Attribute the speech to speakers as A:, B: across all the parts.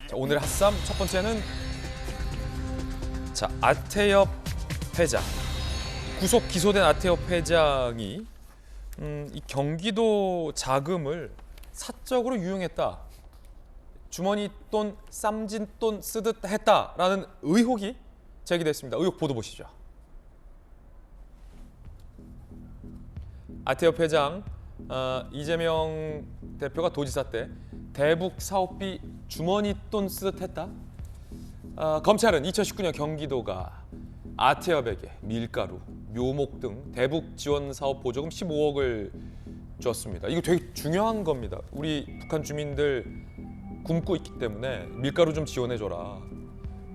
A: 자, 오늘의 핫쌈 첫 번째는 아태엽 회장. 구속 기소된 아태엽 회장이 이 경기도 자금을 사적으로 유용했다. 주머니 돈, 쌈진 돈 쓰듯 했다라는 의혹이 제기됐습니다. 의혹 보도 보시죠. 아태엽 회장, 이재명 대표가 도지사 때 대북 사업비 주머니 돈 쓰듯 했다. 검찰은 2019년 경기도가 아태엽에게 밀가루, 묘목 등 대북 지원 사업 보조금 15억을 줬습니다. 이거 되게 중요한 겁니다. 우리 북한 주민들 굶고 있기 때문에 밀가루 좀 지원해줘라.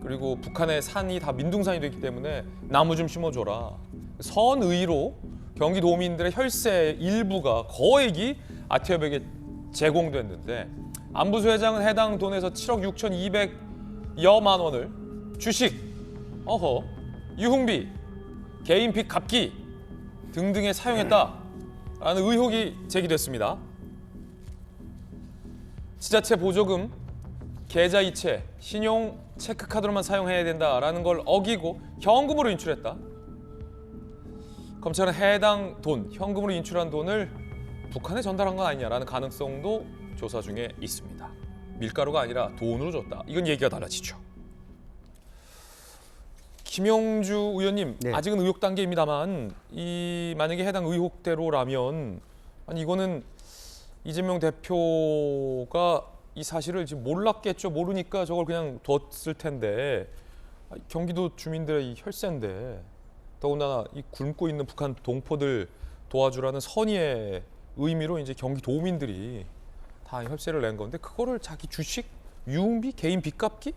A: 그리고 북한의 산이 다 민둥산이 되기 때문에 나무 좀 심어줘라. 선의로 경기도민들의 혈세 일부가 거액이 아태엽에게 제공됐는데 안부수 회장은 해당 돈에서 7억 6,200여만 원을 주식, 유흥비, 개인 빚 갚기 등등에 사용했다라는 의혹이 제기됐습니다. 지자체 보조금, 계좌이체, 신용 체크카드로만 사용해야 된다라는 걸 어기고 현금으로 인출했다. 검찰은 해당 돈, 현금으로 인출한 돈을 북한에 전달한 건 아니냐라는 가능성도 조사 중에 있습니다. 밀가루가 아니라 돈으로 줬다. 이건 얘기가 달라지죠. 김영주 의원님,
B: 네.
A: 아직은 의혹 단계입니다만 만약에 해당 의혹대로라면 이거는 이재명 대표가 이 사실을 지금 몰랐겠죠. 모르니까 저걸 그냥 뒀을 텐데 경기도 주민들의 이 혈세인데 더군다나 이 굶고 있는 북한 동포들 도와주라는 선의의 의미로 이제 경기도민들이 다 혈세를 낸 건데 그거를 자기 주식, 유흥비, 개인 빚 갚기?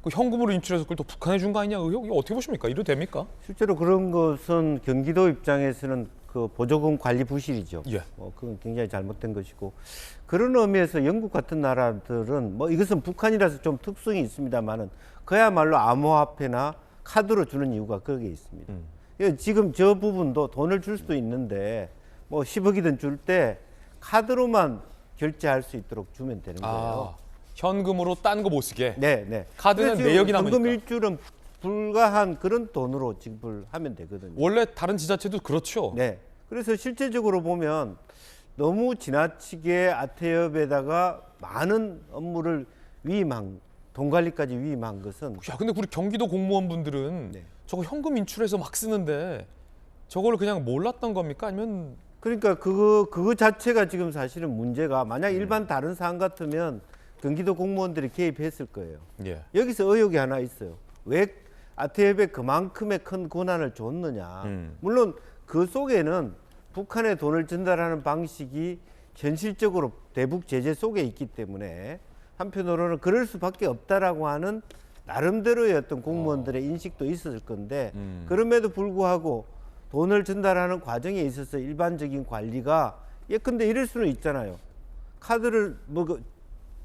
A: 그 현금으로 인출해서 그걸 또 북한에 준 거 아니냐 의혹? 이거 어떻게 보십니까? 이래도 됩니까?
B: 실제로 그런 것은 경기도 입장에서는 그 보조금 관리 부실이죠.
A: 예.
B: 그건 굉장히 잘못된 것이고 그런 의미에서 영국 같은 나라들은 이것은 북한이라서 좀 특성이 있습니다만은 그야말로 암호화폐나 카드로 주는 이유가 거기에 있습니다. 지금 저 부분도 돈을 줄 수도 있는데 10억이든 줄 때 카드로만 결제할 수 있도록 주면 되는 거예요.
A: 현금으로 딴 거 못 쓰게.
B: 네.
A: 카드는 내역이 남으니까.
B: 현금 일주는 불가한 그런 돈으로 지급을 하면 되거든요.
A: 원래 다른 지자체도 그렇죠.
B: 네. 그래서 실제적으로 보면 너무 지나치게 아태엽에다가 많은 업무를 위임한, 돈 관리까지 위임한 것은.
A: 야, 근데 우리 경기도 공무원분들은
B: 네.
A: 저거 현금 인출해서 막 쓰는데 저걸 그냥 몰랐던 겁니까? 아니면
B: 그러니까 그거 자체가 지금 사실은 문제가 만약 일반 다른 사안 같으면 경기도 공무원들이 개입했을 거예요.
A: 예.
B: 여기서 의혹이 하나 있어요. 왜 아태엽에 그만큼의 큰 권한을 줬느냐. 물론 그 속에는 북한에 돈을 전달하는 방식이 현실적으로 대북 제재 속에 있기 때문에 한편으로는 그럴 수밖에 없다라고 하는 나름대로의 어떤 공무원들의 인식도 있었을 건데 그럼에도 불구하고 돈을 전달하는 과정에 있어서 일반적인 관리가 예컨대 이럴 수는 있잖아요. 카드를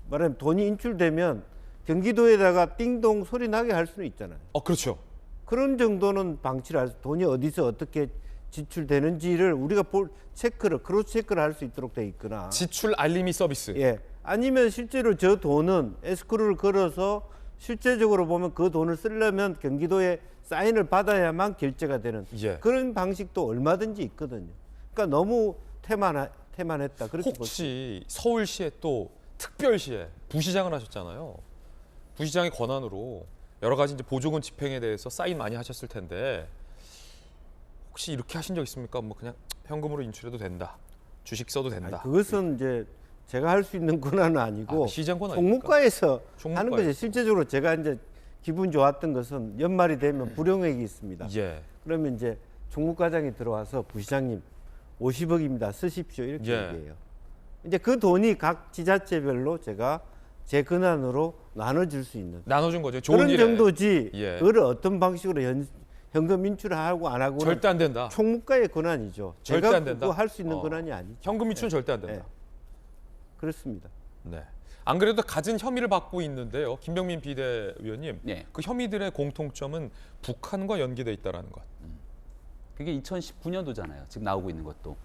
B: 말하면 돈이 인출되면 경기도에다가 띵동 소리 나게 할 수는 있잖아요.
A: 그렇죠.
B: 그런 정도는 방치를 할 수, 돈이 어디서 어떻게 지출되는지를 우리가 크로스 체크를 할 수 있도록 돼 있거나.
A: 지출 알림이 서비스.
B: 예. 아니면 실제로 저 돈은 에스크로를 걸어서 실제적으로 보면 그 돈을 쓰려면 경기도에 사인을 받아야만 결제가 되는 그런 방식도 얼마든지 있거든요. 그러니까 너무 태만했다. 그렇게
A: 혹시 서울시에 또 특별시에 부시장을 하셨잖아요. 부시장의 권한으로 여러 가지 이제 보조금 집행에 대해서 사인 많이 하셨을 텐데 혹시 이렇게 하신 적 있습니까? 그냥 현금으로 인출해도 된다. 주식 써도 된다.
B: 그것은 이제 제가 할 수 있는 권한은 아니고
A: 시장 권한
B: 총무과에서 하는 거죠. 실제적으로 제가 이제 기분 좋았던 것은 연말이 되면 불용액이 있습니다.
A: 예.
B: 그러면 이제 총무과장이 들어와서 부시장님 50억입니다. 쓰십시오. 이렇게 얘기해요. 이제 그 돈이 각 지자체별로 제가 제 권한으로 나눠줄 수 있는
A: 나눠준 거죠. 좋은
B: 그런
A: 일에.
B: 정도지.
A: 예.
B: 그걸 어떤 방식으로 현금 인출하고 안 하고는
A: 절대 안 된다.
B: 총무과의 권한이죠.
A: 절대
B: 제가
A: 안 된다.
B: 그거 할 수 있는 권한이 아니죠.
A: 현금 인출은 절대 안 된다.
B: 네. 그렇습니다.
A: 네. 안 그래도 갖은 혐의를 받고 있는데요. 김병민 비대위원님,
C: 네.
A: 그 혐의들의 공통점은 북한과 연계돼 있다라는 것.
C: 그게 2019년도잖아요. 지금 나오고 있는 것도.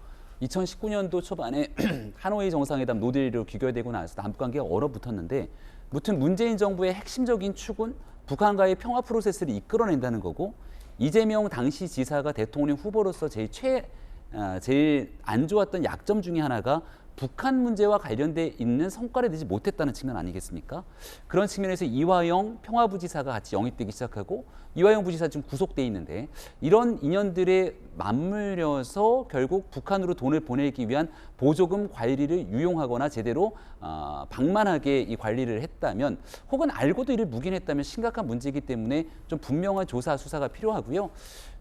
C: 2019년도 초반에 하노이 정상회담 노딜로 귀결되고 나서 남북 관계가 얼어붙었는데 무튼 문재인 정부의 핵심적인 축은 북한과의 평화 프로세스를 이끌어낸다는 거고 이재명 당시 지사가 대통령 후보로서 제일 안 좋았던 약점 중에 하나가 북한 문제와 관련돼 있는 성과를 내지 못했다는 측면 아니겠습니까? 그런 측면에서 이화영 평화부지사가 같이 영입되기 시작하고 이화영 부지사 지금 구속돼 있는데 이런 인연들에 맞물려서 결국 북한으로 돈을 보내기 위한 보조금 관리를 유용하거나 제대로 방만하게 이 관리를 했다면 혹은 알고도 이를 묵인했다면 심각한 문제이기 때문에 좀 분명한 조사 수사가 필요하고요.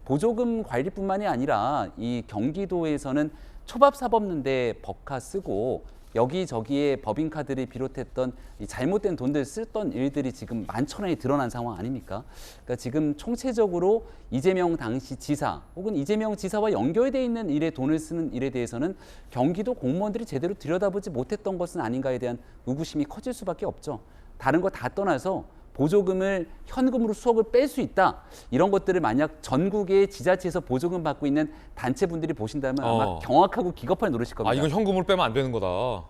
C: 보조금 관리뿐만이 아니라 이 경기도에서는 초밥 사법는데 법카 쓰고 여기저기에 법인카드를 비롯했던 이 잘못된 돈들 쓰던 일들이 지금 만천하에 드러난 상황 아닙니까? 그러니까 지금 총체적으로 이재명 당시 지사 혹은 이재명 지사와 연결돼 있는 일에 돈을 쓰는 일에 대해서는 경기도 공무원들이 제대로 들여다보지 못했던 것은 아닌가에 대한 의구심이 커질 수밖에 없죠. 다른 거 다 떠나서 보조금을 현금으로 수억을 뺄 수 있다. 이런 것들을 만약 전국의 지자체에서 보조금 받고 있는 단체분들이 보신다면 아마 경악하고 기겁할 노릇일 겁니다.
A: 아, 이건 현금으로 빼면 안 되는 거다.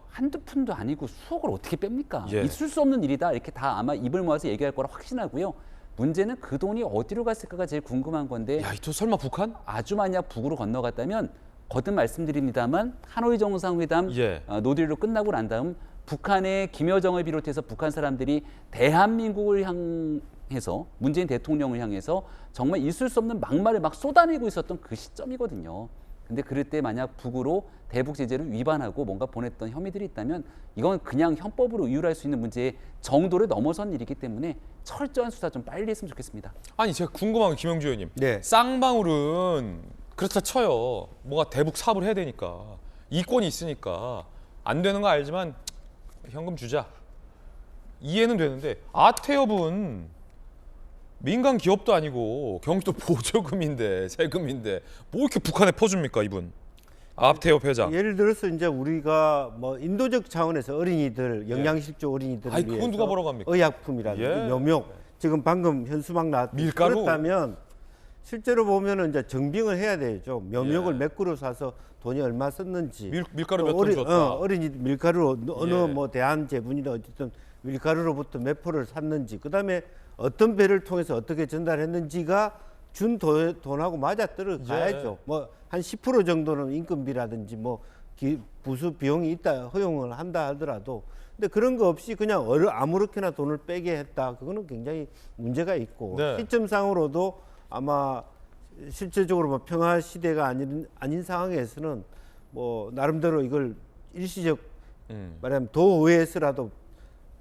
C: 한두 푼도 아니고 수억을 어떻게 뺍니까?
A: 예.
C: 있을 수 없는 일이다. 이렇게 다 아마 입을 모아서 얘기할 거라 확신하고요. 문제는 그 돈이 어디로 갔을까가 제일 궁금한 건데
A: 야, 또 설마 북한?
C: 아주 만약 북으로 건너갔다면 거듭 말씀드립니다만 하노이 정상회담
A: 예.
C: 노딜로 끝나고 난 다음 북한의 김여정을 비롯해서 북한 사람들이 대한민국을 향해서 문재인 대통령을 향해서 정말 있을 수 없는 막말을 막 쏟아내고 있었던 그 시점이거든요. 근데 그럴 때 만약 북으로 대북 제재를 위반하고 뭔가 보냈던 혐의들이 있다면 이건 그냥 헌법으로 이유할 수 있는 문제의 정도를 넘어선 일이기 때문에 철저한 수사 좀 빨리 했으면 좋겠습니다.
A: 아니, 제가 궁금한 게 김영주 의원님.
B: 네.
A: 쌍방울은 그렇다 쳐요. 뭐가 대북 사업을 해야 되니까. 이권이 있으니까. 안 되는 거 알지만 현금 주자. 이해는 되는데 아태엽은 민간 기업도 아니고 경기도 보조금인데 세금인데 뭐 이렇게 북한에 퍼줍니까 이분? 아태엽 회장.
B: 예를 들어서 이제 우리가 뭐 인도적 차원에서 어린이들 영양실조 어린이들을
A: 아이,
B: 위해서
A: 그건 누가 보러 갑니까?
B: 의약품이라든지
A: 예.
B: 묘목 지금 방금 현수막 나왔듯이
A: 밀가루?
B: 그렇다면 실제로 보면은 이제 정빙을 해야 되죠. 묘목을
A: 예.
B: 몇 그루 사서 돈이 얼마 썼는지
A: 밀가루 몇 톤 줬다.
B: 어린이 밀가루 어느
A: 예.
B: 뭐 대한제분이나 어쨌든 밀가루로부터 몇 포를 샀는지 그다음에 어떤 배를 통해서 어떻게 전달했는지가 준 돈하고 맞아 떨어가야죠.
A: 예.
B: 뭐 한 10% 정도는 인건비라든지 뭐 부수 비용이 있다 허용을 한다 하더라도 근데 그런 거 없이 그냥 아무렇게나 돈을 빼게 했다. 그거는 굉장히 문제가 있고
A: 네.
B: 시점상으로도 아마 실질적으로 뭐 평화 시대가 아닌 상황에서는 뭐 나름대로 이걸 일시적 말하면 도의회에서라도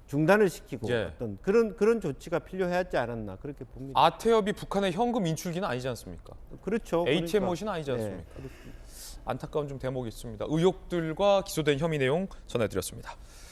B: 중단을 시키고
A: 예.
B: 어떤 그런 조치가 필요하지 않았나 그렇게 봅니다.
A: 아태엽이 북한의 현금 인출기는 아니지 않습니까?
B: 그렇죠.
A: ATM 머신 아니지 않습니까? 안타까운 좀 대목이 있습니다. 의혹들과 기소된 혐의 내용 전해드렸습니다.